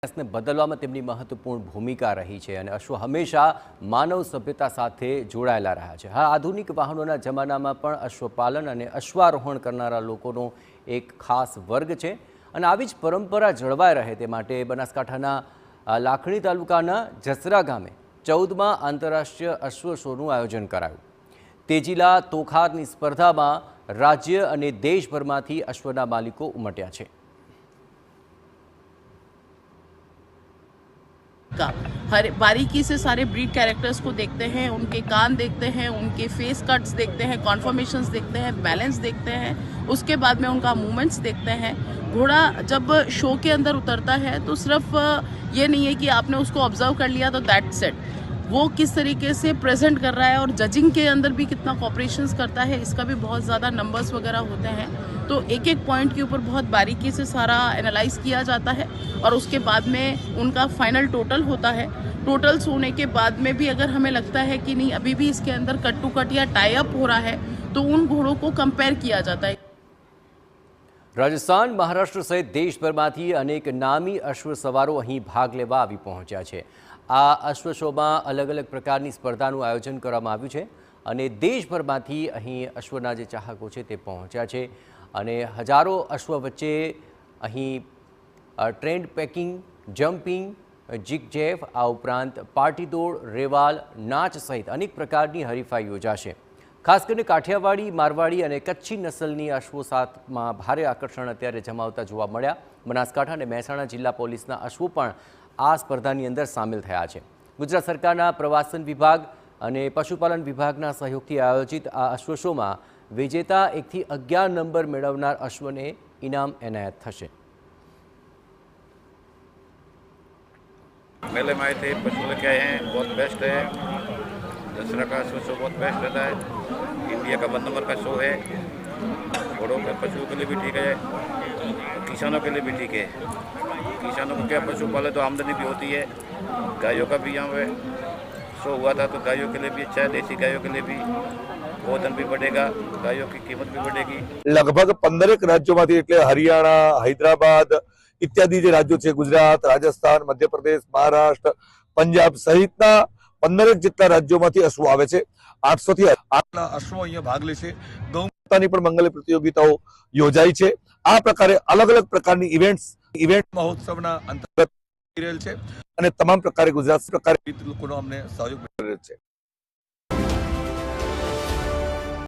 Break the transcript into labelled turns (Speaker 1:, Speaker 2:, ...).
Speaker 1: ને બદલવામાં તેમની મહત્વપૂર્ણ ભૂમિકા રહી છે અને અશ્વ હંમેશા માનવ સભ્યતા સાથે જોડાયેલા રહ્યા છે। હા, આધુનિક વાહનોના જમાનામાં પણ અશ્વપાલન અને અશ્વારોહણ કરનારા લોકોનો એક ખાસ વર્ગ છે અને આવી જ પરંપરા જળવાઈ રહે તે માટે બનાસકાંઠાના લાખણી તાલુકાના જસરા ગામે 14મા આંતરરાષ્ટ્રીય અશ્વ શોનું આયોજન કરાયું। તેજીલા તોખારની સ્પર્ધામાં રાજ્ય અને દેશભરમાંથી અશ્વના માલિકો ઉમટ્યા છે।
Speaker 2: हर बारीकी से सारे ब्रीड कैरेक्टर्स को देखते हैं, उनके कान देखते हैं, उनके फेस कट्स देखते हैं, कॉन्फर्मेशंस देखते हैं, बैलेंस देखते हैं, उसके बाद में उनका मूवमेंट्स देखते हैं। घोड़ा जब शो के अंदर उतरता है तो सिर्फ ये नहीं है कि आपने उसको ऑब्जर्व कर लिया तो दैट्स इट, वो किस तरीके से प्रेजेंट कर रहा है और जजिंग के अंदर भी कितना कॉपरेशंस करता है, इसका भी बहुत ज़्यादा नंबर्स वगैरह होते हैं। तो एक एक पॉइंट के ऊपर बहुत बारीकी से सारा एनालाइज किया जाता है और उसके बाद में उनका फाइनल टोटल होता है। टोटल्स होने के बाद में भी अगर हमें लगता है कि नहीं अभी भी इसके अंदर कट टू कट या टाई अप हो रहा है तो उन घोड़ों को कंपेयर किया जाता है।
Speaker 1: રાજસ્થાન, મહારાષ્ટ્ર સહિત દેશભરમાંથી અનેક નામી અશ્વ સવારો અહીં ભાગ લેવા આવી પહોંચ્યા છે। આ અશ્વ શોમાં અલગ અલગ પ્રકારની સ્પર્ધાનું આયોજન કરવામાં આવ્યું છે અને દેશભરમાંથી અહીં અશ્વના જે ચાહકો છે તે પહોંચ્યા છે અને હજારો અશ્વ વચ્ચે અહીં ટ્રેન્ડ પેકિંગ, જમ્પિંગ, જીગ-જેફ, આ ઉપરાંત પાર્ટી દોડ, રેવાલ, નાચ સહિત અનેક પ્રકારની હરીફાઈ યોજાશે। ખાસ કરીને કાઠિયાવાડી, મારવાડી અને કચ્છી નસલની અશ્વો સાથમાં ભારે આકર્ષણ અત્યારે જમાવતા જોવા મળ્યા। બનાસકાંઠા અને મહેસાણા જિલ્લા પોલીસના અશ્વો પણ આ સ્પર્ધાની અંદર સામેલ થયા છે। ગુજરાત સરકારના પ્રવાસન વિભાગ અને પશુપાલન વિભાગના સહયોગથી આયોજિત આ અશ્વ શોમાં વિજેતા 1 થી 11 નંબર મેળવનાર અશ્વને ઇનામ એનાયત થશે।
Speaker 3: मेले में आए थे, पशु लेके आए हैं, बहुत बेस्ट है। दसरा का शो बहुत बेस्ट रहता है। इंडिया का 1 नंबर का शो है। घोड़ों के पशुओं के लिए भी ठीक है, किसानों के लिए भी ठीक है। किसानों को क्या, पशु पाले तो आमदनी भी होती है। गायों का भी यहाँ पे शो हुआ था तो गायों के लिए भी अच्छा है, देसी गायों के लिए भी गोधन भी बढ़ेगा, गायों की कीमत भी बढ़ेगी।
Speaker 4: लगभग 15 राज्यों एटले हरियाणा, हैदराबाद इत्यादि जे राज्यों है, गुजरात, राजस्थान, मध्य प्रदेश, महाराष्ट्र, पंजाब सहित 15 जेटला राज्यों में अश्वो आवे छे। 800 थी 8 अश्वो अहींया भाग लेशे। गौमातानी पण मंगल प्रतियोगिताओ योजाई छे। आ प्रकारे अलग अलग प्रकारनी इवेंट महोत्सवना अंतर्गत रहेल छे अने तमाम प्रकारे गुजरात प्रकारे लोकोनो अमने सहयोग मळी रहेल छे।